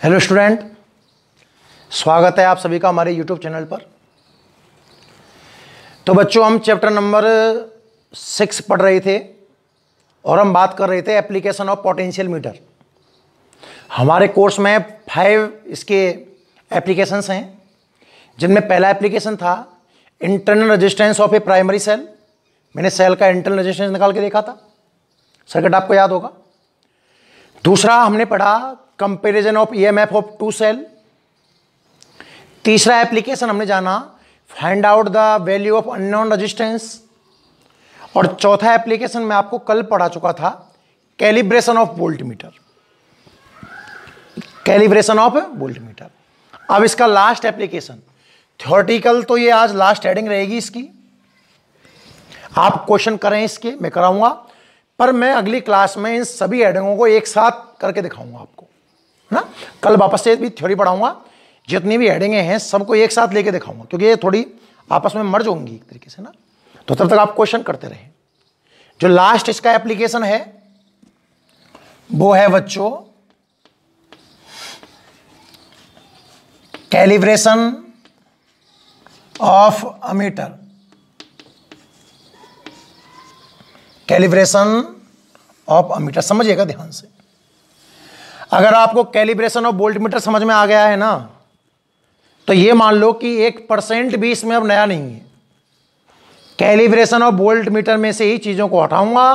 Hello student, स्वागत है आप सभी का हमारे यूट्यूब चैनल पर। तो बच्चों, हम चैप्टर नंबर 6 पढ़ रहे थे और हम बात कर रहे थे एप्लीकेशन ऑफ पोटेंशियल मीटर। हमारे कोर्स में 5 इसके एप्लीकेशंस हैं, जिनमें पहला एप्लीकेशन था internal resistance of a primary cell. मैंने सेल का इंटरनल रेजिस्टेंस निकाल के देखा था, सर्किट आपको याद होगा। दूसरा हमने पढ़ा comparison of EMF of two cell. तीसरा एप्लीकेशन हमने जाना find out the value of unknown resistance. और चौथा एप्लीकेशन मैं आपको कल पढ़ा चुका था calibration of voltmeter. Calibration of voltmeter. अब इसका लास्ट एप्लीकेशन थ्योरेटिकल, तो ये आज लास्ट हेडिंग रहेगी इसकी। आप क्वेश्चन करें इसके, मैं कराऊंगा, पर मैं अगली क्लास में इन सभी हेडिंगों को एक साथ करके दिखाऊंगा आपको, ना। कल वापस से भी थ्योरी पढ़ाऊंगा, जितनी भी हेडिंगें हैं सबको एक साथ लेके दिखाऊंगा, क्योंकि ये थोड़ी आपस में मर्ज होंगी एक तरीके से, ना। तो तब तक आप क्वेश्चन करते रहें। जो लास्ट इसका एप्लीकेशन है वो है बच्चों calibration of ammeter. Calibration of ammeter समझिएगा ध्यान से। अगर आपको कैलिब्रेशन ऑफ वोल्टमीटर समझ में आ गया है ना, तो ये मान लो कि 1% भी इसमें अब नया नहीं है। कैलिब्रेशन ऑफ वोल्टमीटर में से ही चीजों को हटाऊंगा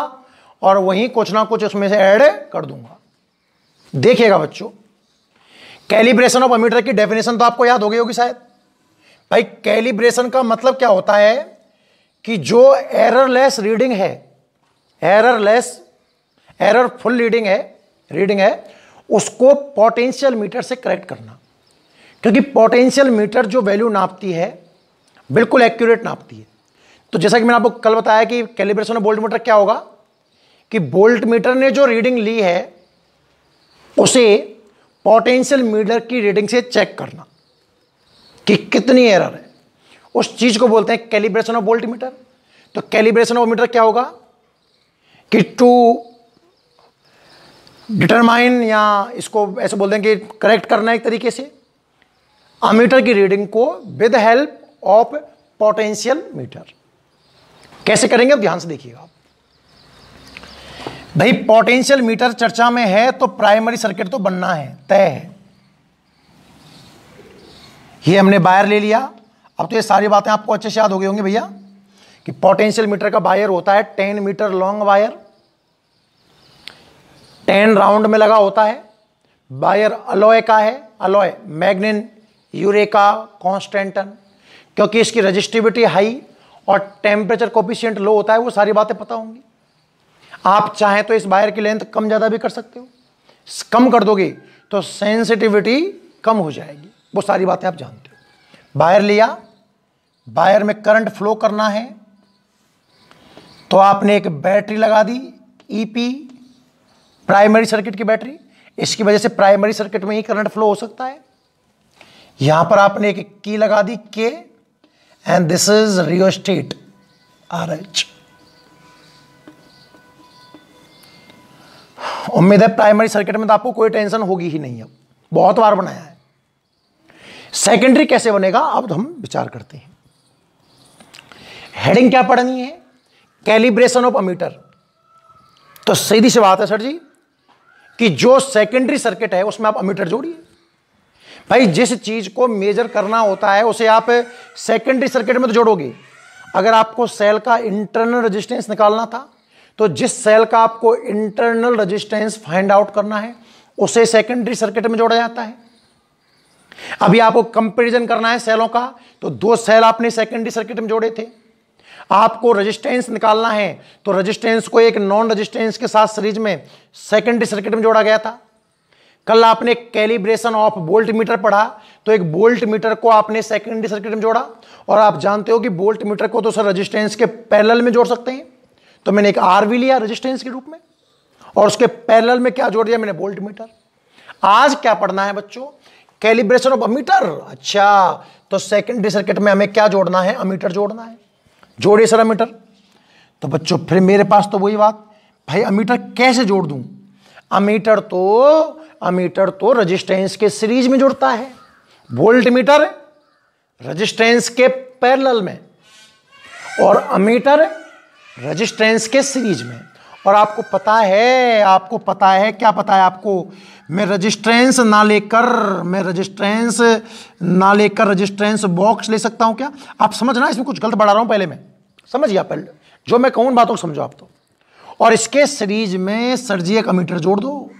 और वहीं कुछ ना कुछ उसमें से ऐड कर दूंगा। देखिएगा बच्चों, कैलिब्रेशन ऑफ अमीटर की डेफिनेशन तो आपको याद हो गई होगी शायद। भाई, कैलिब्रेशन का मतलब क्या होता है कि जो एररलेस रीडिंग है, एररफुल रीडिंग है उसको पोटेंशियल मीटर से करेक्ट करना। क्योंकि पोटेंशियल मीटर जो वैल्यू नापती है बिल्कुल एक्यूरेट नापती है। तो जैसा कि मैंने आपको कल बताया कि कैलिब्रेशन ऑफ वोल्टमीटर क्या होगा कि वोल्टमीटर ने जो रीडिंग ली है उसे पोटेंशियल मीटर की रीडिंग से चेक करना कि कितनी एरर है, उस चीज को बोलते हैं कैलिब्रेशन ऑफ वोल्टमीटर। तो कैलिब्रेशन ऑफ मीटर क्या होगा कि टू डिटरमाइन, या इसको ऐसे बोलते हैं कि करेक्ट करना एक तरीके से अमीटर की रीडिंग को with help of potentiometer. कैसे करेंगे अब ध्यान से देखिएगा आप। भाई, पोटेंशियल मीटर चर्चा में है तो प्राइमरी सर्किट तो बनना है, तय है। ये हमने वायर ले लिया। अब तो ये सारी बातें आपको अच्छे से याद हो गई होंगी भैया कि पोटेंशियल मीटर का वायर होता है 10 मीटर लॉन्ग वायर, 10 राउंड में लगा होता है। वायर अलॉय का है, अलॉय मैग्नीन, यूरेका, कॉन्स्टेंटन। क्योंकि इसकी रजिस्टिविटी हाई और टेम्परेचर कोफिशिएंट लो होता है, वो सारी बातें पता होंगी। आप चाहें तो इस वायर की लेंथ कम ज़्यादा भी कर सकते हो। कम कर दोगे तो सेंसिटिविटी कम हो जाएगी, वो सारी बातें आप जानते हो। वायर लिया, वायर में करंट फ्लो करना है तो आपने एक बैटरी लगा दी, ईपी, प्राइमरी सर्किट की बैटरी। इसकी वजह से प्राइमरी सर्किट में ही करंट फ्लो हो सकता है। यहां पर आपने एक की लगा दी के, and this is rheostat RH। उम्मीद है प्राइमरी सर्किट में तो आपको कोई टेंशन होगी ही नहीं, अब बहुत बार बनाया है। सेकेंडरी कैसे बनेगा अब हम विचार करते हैं। हेडिंग क्या पढ़नी है? Calibration of ammeter. तो सीधी सी बात है सर जी कि जो सेकेंडरी सर्किट है उसमें आप अमीटर जोड़िए। भाई, जिस चीज को मेजर करना होता है उसे आप सेकेंडरी सर्किट में तो जोड़ोगे। अगर आपको सेल का इंटरनल रेजिस्टेंस निकालना था तो जिस सेल का आपको इंटरनल रेजिस्टेंस फाइंड आउट करना है उसे सेकेंडरी सर्किट में जोड़ा जाता है। अभी आपको कंपैरिजन करना है सेलों का, तो 2 सेल आपने सेकेंडरी सर्किट में जोड़े थे। आपको रेजिस्टेंस निकालना है तो रेजिस्टेंस को एक नॉन रेजिस्टेंस के साथ सीरीज में सेकेंडरी सर्किट में जोड़ा गया था। कल आपने कैलिब्रेशन ऑफ वोल्टमीटर पढ़ा तो एक वोल्टमीटर को आपने सेकेंडरी सर्किट में जोड़ा। और आप जानते हो कि वोल्टमीटर को तो सर रेजिस्टेंस के पैरेलल में जोड़ सकते हैं, तो मैंने एक RV लिया रेजिस्टेंस के रूप में और उसके पैरेलल में क्या जोड़ दिया मैंने? वोल्टमीटर। आज क्या पढ़ना है बच्चों? Calibration of ammeter. अच्छा, तो सेकेंडरी सर्किट में हमें क्या जोड़ना है? अमीटर जोड़ना है। जोड़िए सर अमीटर। तो बच्चों फिर मेरे पास तो वही बात, भाई अमीटर कैसे जोड़ दूं? अमीटर तो अमीटर तो रेजिस्टेंस के सीरीज में जुड़ता है, वोल्ट मीटर रेजिस्टेंस के पैरेलल में और अमीटर रेजिस्टेंस के सीरीज में। और आपको पता है क्या पता है आपको, मैं रेजिस्टेंस ना लेकर रेजिस्टेंस बॉक्स ले सकता हूं क्या? आप समझना, इसमें कुछ गलत बढ़ा रहा हूं, पहले मैं समझिए, आप पहले जो मैं कहूं बातों को समझो आप तो। और इसके सीरीज में सर जी एक अमीटर जोड़ दो,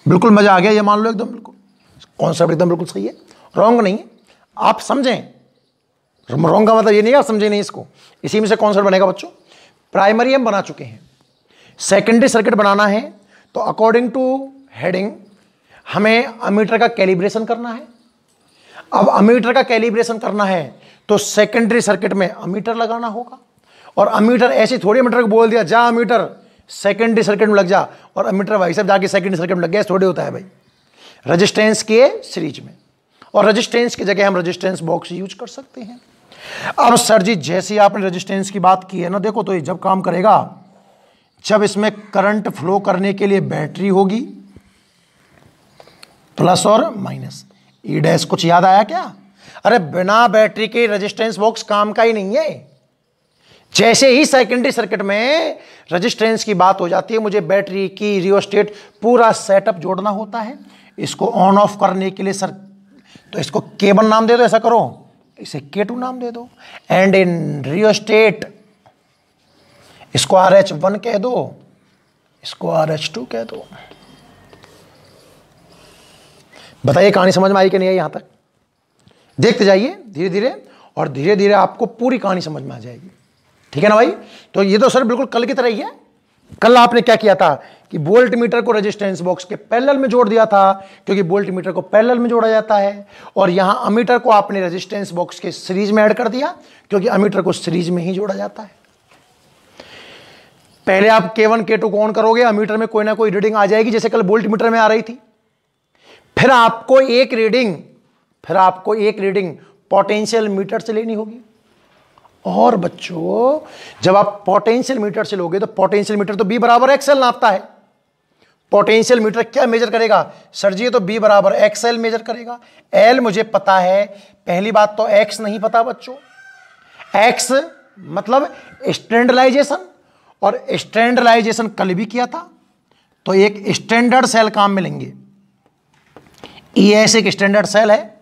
बिल्कुल मजा आ गया, ये मान लो एकदम बिल्कुल कॉन्सेप्ट एकदम बिल्कुल सही है, रॉन्ग नहीं है, आप समझें। रॉन्ग का मतलब ये नहीं है आप समझे नहीं इसको, इसी में से कॉन्सेप्ट बनेगा बच्चों। प्राइमरी हम बना चुके हैं, सेकेंडरी सर्किट बनाना है, तो अकॉर्डिंग टू हेडिंग हमें अमीटर का कैलिब्रेशन करना है। अब अमीटर का कैलिब्रेशन करना है तो सेकेंडरी सर्किट में अमीटर लगाना होगा, और अमीटर ऐसे थोड़ी अमीटर को बोल दिया जा अमीटर सेकेंडरी सर्किट में लग जा, और अमीटर भाई साहब जाके सेकेंडरी सर्किट में लग गया, थोड़ी होता है भाई, रेजिस्टेंस के सीरीज में। और रेजिस्टेंस की जगह हम रेजिस्टेंस बॉक्स यूज कर सकते हैं। अब सर जी जैसे आपने रेजिस्टेंस की बात की है ना, देखो तो ये जब काम करेगा जब इसमें करंट फ्लो करने के लिए बैटरी होगी, प्लस और माइनस, ई डैश कुछ याद आया क्या? अरे बिना बैटरी के रेजिस्टेंस बॉक्स काम का ही नहीं है। जैसे ही सेकेंडरी सर्किट में रेजिस्टेंस की बात हो जाती है, मुझे बैटरी की रियोस्टेट पूरा सेटअप जोड़ना होता है। इसको ऑन ऑफ करने के लिए सर तो इसको K1 नाम दे दो, ऐसा करो इसे K2 नाम दे दो, एंड इन रियोस्टेट इसको RH1 कह दो, इसको RH2 कह दो। बताइए कहानी समझ में आई कि नहीं आई? यहां तक देखते जाइए धीरे धीरे, और धीरे धीरे आपको पूरी कहानी समझ में आ जाएगी, ठीक है ना भाई? तो ये तो सर बिल्कुल कल की तरह ही है। कल आपने क्या किया था कि वोल्ट मीटर को रेजिस्टेंस बॉक्स के पैरेलल में जोड़ दिया था, क्योंकि वोल्ट मीटर को पैरेलल में जोड़ा जाता है, और यहां अमीटर को आपने रेजिस्टेंस बॉक्स के सीरीज में ऐड कर दिया, क्योंकि अमीटर को सीरीज में ही जोड़ा जाता है। पहले आप K1 K2 को ऑन करोगे, अमीटर में कोई ना कोई रीडिंग आ जाएगी, जैसे कल वोल्ट मीटर में आ रही थी। फिर आपको एक रीडिंग पोटेंशियल मीटर से लेनी होगी। और बच्चों जब आप पोटेंशियल मीटर से लोगे तो पोटेंशियल मीटर तो B बराबर XL नापता है। पोटेंशियल मीटर क्या मेजर करेगा सर जी? तो B बराबर XL मेजर करेगा। L मुझे पता है, पहली बात तो X नहीं पता बच्चों। X मतलब स्टैंडर्डाइजेशन, और स्टैंडर्डाइजेशन कल भी किया था, तो एक स्टैंडर्ड सेल काम में लेंगे। ES एक स्टैंडर्ड सेल है,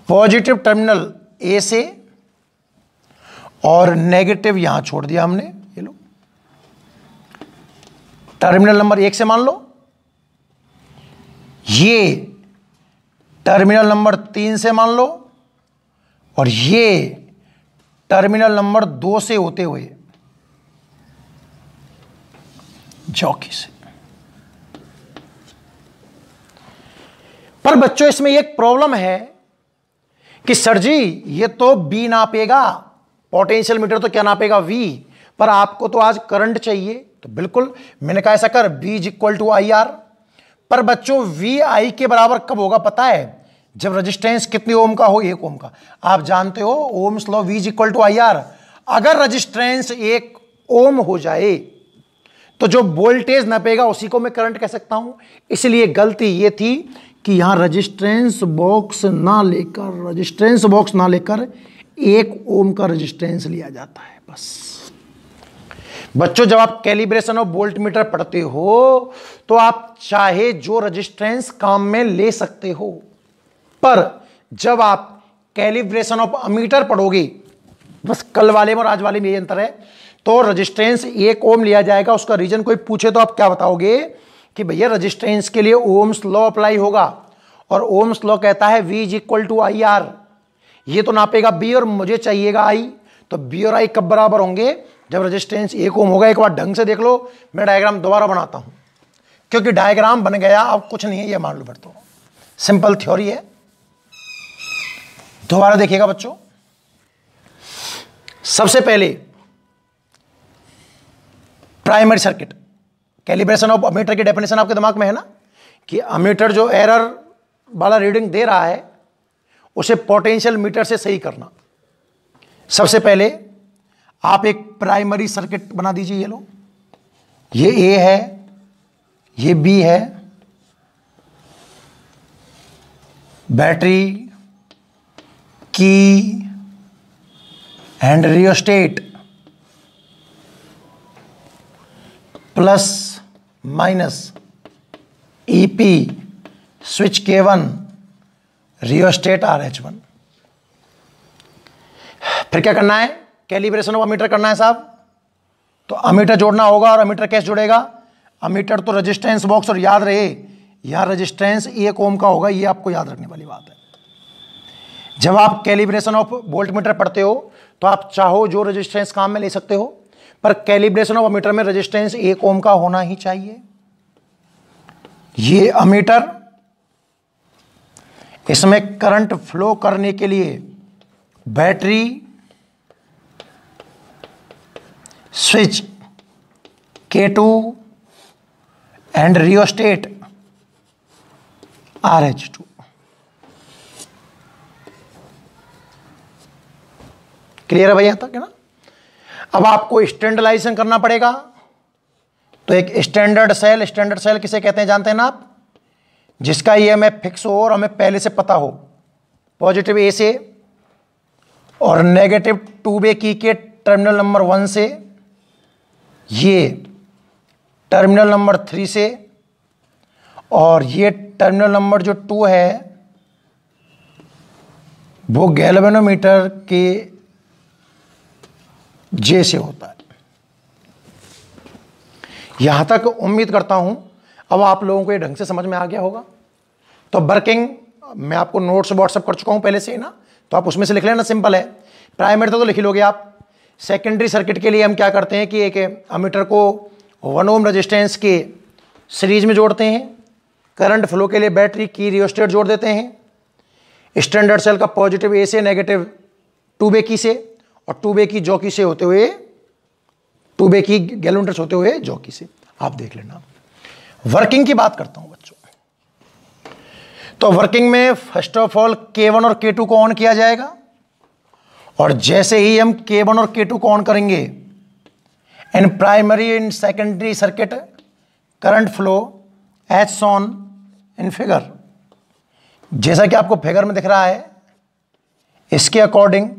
पॉजिटिव टर्मिनल A से और नेगेटिव यहां छोड़ दिया हमने, ये लो टर्मिनल नंबर 1 से मान लो, ये टर्मिनल नंबर 3 से मान लो, और ये टर्मिनल नंबर 2 से होते हुए जॉकी से। पर बच्चों इसमें एक प्रॉब्लम है कि सर जी ये तो B नापेगा, पोटेंशियल मीटर तो क्या नापेगा V, पर आपको तो आज करंट चाहिए, तो बिल्कुल मैंने कहा ऐसा कर V = IR। पर बच्चों V I के बराबर कब होगा पता है? जब रेजिस्टेंस कितने ओम का हो? 1 ओम का। आप जानते हो ओम्स लॉ, V = IR। अगर रेजिस्टेंस 1 ओम हो जाए तो जो वोल्टेज नापेगा उसी को मैं करंट कह सकता हूं। इसलिए गलती ये थी कि यहां रेजिस्टेंस बॉक्स ना लेकर 1 ओम का रेजिस्टेंस लिया जाता है बस। बच्चों जब आप कैलिब्रेशन ऑफ वोल्ट मीटर पढ़ते हो तो आप चाहे जो रेजिस्टेंस काम में ले सकते हो, पर जब आप कैलिब्रेशन ऑफ अमीटर पढ़ोगे, बस कल वाले में और आज वाले में ये अंतर है, तो रेजिस्टेंस 1 ओम लिया जाएगा। उसका रीजन कोई पूछे तो आप क्या बताओगे कि भैया रेजिस्टेंस के लिए ओम्स लॉ अप्लाई होगा, और ओम्स लॉ कहता है V = IR। ये तो नापेगा B और मुझे चाहिएगा I, तो B और I कब बराबर होंगे? जब रेजिस्टेंस 1 ओम होगा। एक बार ढंग से देख लो, मैं डायग्राम दोबारा बनाता हूं, क्योंकि डायग्राम बन गया, अब कुछ नहीं है, ये मान लो फिर तो सिंपल थ्योरी है। दोबारा देखिएगा बच्चों, सबसे पहले primary circuit, calibration of ammeter की डेफिनेशन आपके दिमाग में है ना, कि अमीटर जो एरर वाला रीडिंग दे रहा है उसे पोटेंशियल मीटर से सही करना। सबसे पहले आप एक प्राइमरी सर्किट बना दीजिए। ये लो, ये A है, ये B है, बैटरी की and rheostat plus minus EP switch K1 rheostat RH1। फिर क्या करना है? कैलिब्रेशन ऑफ अमीटर करना है साहब। तो अमीटर जोड़ना होगा, और अमीटर कैसे जुड़ेगा? अमीटर तो रेजिस्टेंस बॉक्स, और याद रहे यहां रेजिस्टेंस 1 ओम का होगा, ये आपको याद रखने वाली बात है। जब आप कैलिब्रेशन ऑफ वोल्ट मीटर पढ़ते हो तो आप चाहो जो रेजिस्टेंस काम में ले सकते हो, पर कैलिब्रेशन ऑफ अमीटर में रेजिस्टेंस 1 ओम का होना ही चाहिए। ये अमीटर, इसमें करंट फ्लो करने के लिए battery switch K2 and rheostat RH2। Clear है भैया तक, है ना? अब आपको स्टैंडर्डाइजेशन करना पड़ेगा। तो एक स्टैंडर्ड सेल किसे कहते हैं जानते हैं ना आप? जिसका EMF फिक्स हो और हमें पहले से पता हो, पॉजिटिव A से और नेगेटिव 2 की के टर्मिनल नंबर 1 से, ये टर्मिनल नंबर 3 से, और ये टर्मिनल नंबर जो 2 है वो गैल्वेनोमीटर के J से होता है। यहां तक उम्मीद करता हूं अब आप लोगों को ये ढंग से समझ में आ गया होगा। तो वर्किंग मैं आपको नोट्स व्हाट्सएप कर चुका हूं पहले से ही ना, तो आप उसमें से लिख लेना, सिंपल है। प्राइमरी तो लिख ही लोगे आप। सेकेंडरी सर्किट के लिए हम क्या करते हैं कि एक अमीटर को 1 ओम रेजिस्टेंस के सीरीज में जोड़ते हैं। करंट फ्लो के लिए बैटरी की रियोस्टेट जोड़ देते हैं। स्टैंडर्ड सेल का पॉजिटिव A से, नेगेटिव 2 की से, और 2 की जॉकी से होते हुए, 2 की गैलोमीटर्स होते हुए जॉकी से। आप देख लेना। वर्किंग की बात करता हूं बच्चों। तो वर्किंग में फर्स्ट ऑफ ऑल K1 और K2 को ऑन किया जाएगा, और जैसे ही हम K1 और K2 को ऑन करेंगे, in primary and secondary circuit current flow as shown in figure. जैसा कि आपको फिगर में दिख रहा है, इसके अकॉर्डिंग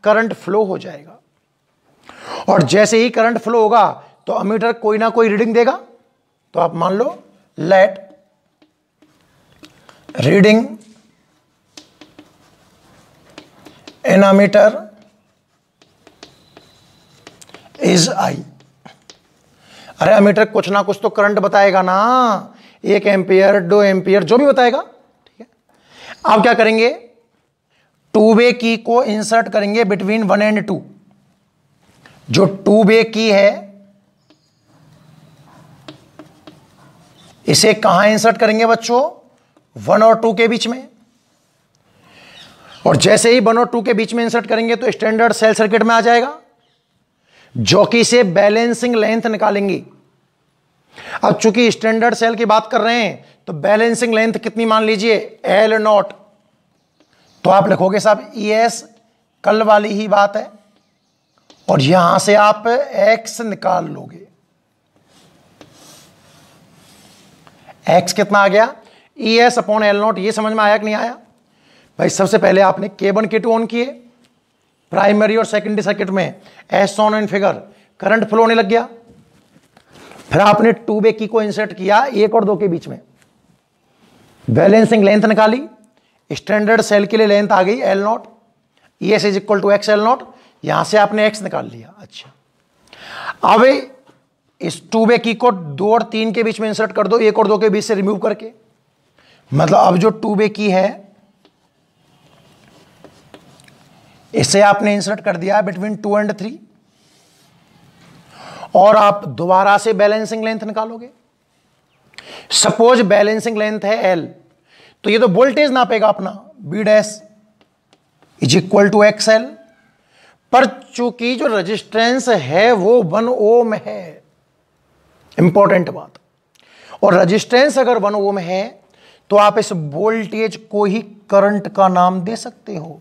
करंट फ्लो हो जाएगा। और जैसे ही करंट फ्लो होगा तो अमीटर कोई ना कोई रीडिंग देगा। तो आप मान लो let reading in ammeter is I। अरे अमीटर कुछ ना कुछ तो करंट बताएगा ना, 1 एम्पियर 2 एम्पियर जो भी बताएगा, ठीक है। अब क्या करेंगे? 2 की को इंसर्ट करेंगे बिटवीन 1 एंड 2। जो 2 की है इसे कहां इंसर्ट करेंगे बच्चों? 1 और 2 के बीच में। और जैसे ही 1 और 2 के बीच में इंसर्ट करेंगे तो स्टैंडर्ड सेल सर्किट में आ जाएगा। जॉकी से बैलेंसिंग लेंथ निकालेंगे। अब चूंकि स्टैंडर्ड सेल की बात कर रहे हैं तो बैलेंसिंग लेंथ कितनी मान लीजिए? L0। तो आप लिखोगे साहब ES, कल वाली ही बात है, और यहां से आप X निकाल लोगे। X कितना आ गया? ES upon L0। ये समझ में आया कि नहीं आया भाई? सबसे पहले आपने K1 K2 ऑन किए प्राइमरी और सेकेंडरी सर्किट में, as shown in figure, current flow होने लग गया। फिर आपने 2 की को इंसर्ट किया 1 और 2 के बीच में, बैलेंसिंग लेंथ निकाली। स्टैंडर्ड सेल के लिए लेंथ आ गई L0, ES is equal to X L0। यहां से आपने X निकाल लिया। अच्छा, अब इस 2 की को 2 और 3 के बीच में इंसर्ट कर दो, 1 और 2 के बीच से रिमूव करके। मतलब अब जो 2 की है इसे आपने इंसर्ट कर दिया बिटवीन 2 एंड 3, और आप दोबारा से बैलेंसिंग लेंथ निकालोगे। सपोज बैलेंसिंग लेंथ है L, तो ये तो वोल्टेज नापेगा अपना B dash is equal to XL। पर चूंकि जो रेजिस्टेंस है वो 1 ओम है, इंपॉर्टेंट बात। और रेजिस्टेंस अगर 1 ओम है तो आप इस वोल्टेज को ही करंट का नाम दे सकते हो।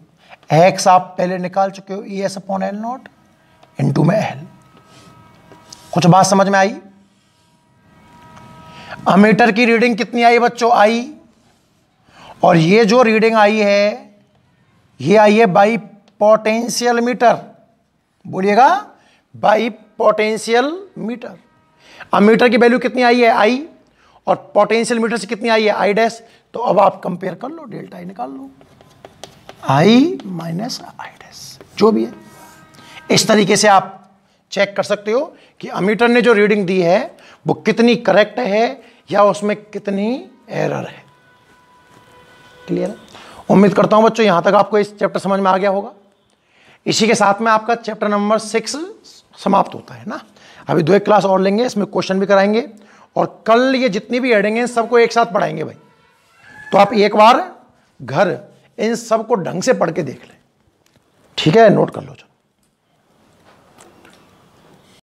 X आप पहले निकाल चुके हो, ES अपॉन L0 इंटू में L। कुछ बात समझ में आई? अमीटर की रीडिंग कितनी आई बच्चों? I। और ये जो रीडिंग आई है ये आई है बाई पोटेंशियल मीटर। बोलिएगा बाई पोटेंशियल मीटर। अब मीटर की वैल्यू कितनी आई है आई, और पोटेंशियल मीटर से कितनी आई है आई डैश। तो अब आप कंपेयर कर लो, डेल्टा आई निकाल लो, आई माइनस आई डैश जो भी है। इस तरीके से आप चेक कर सकते हो कि अमीटर ने जो रीडिंग दी है वो कितनी करेक्ट है या उसमें कितनी एरर है। क्लियर है? उम्मीद करता हूं बच्चों यहां तक आपको इस चैप्टर समझ में आ गया होगा। इसी के साथ में आपका चैप्टर नंबर 6 समाप्त होता है ना। अभी 2 क्लास और लेंगे, इसमें क्वेश्चन भी कराएंगे और कल ये जितनी भी हेडिंग है सबको एक साथ पढ़ाएंगे भाई। तो आप एक बार घर इन सबको ढंग से पढ़ के देख लें, ठीक है? नोट कर लो।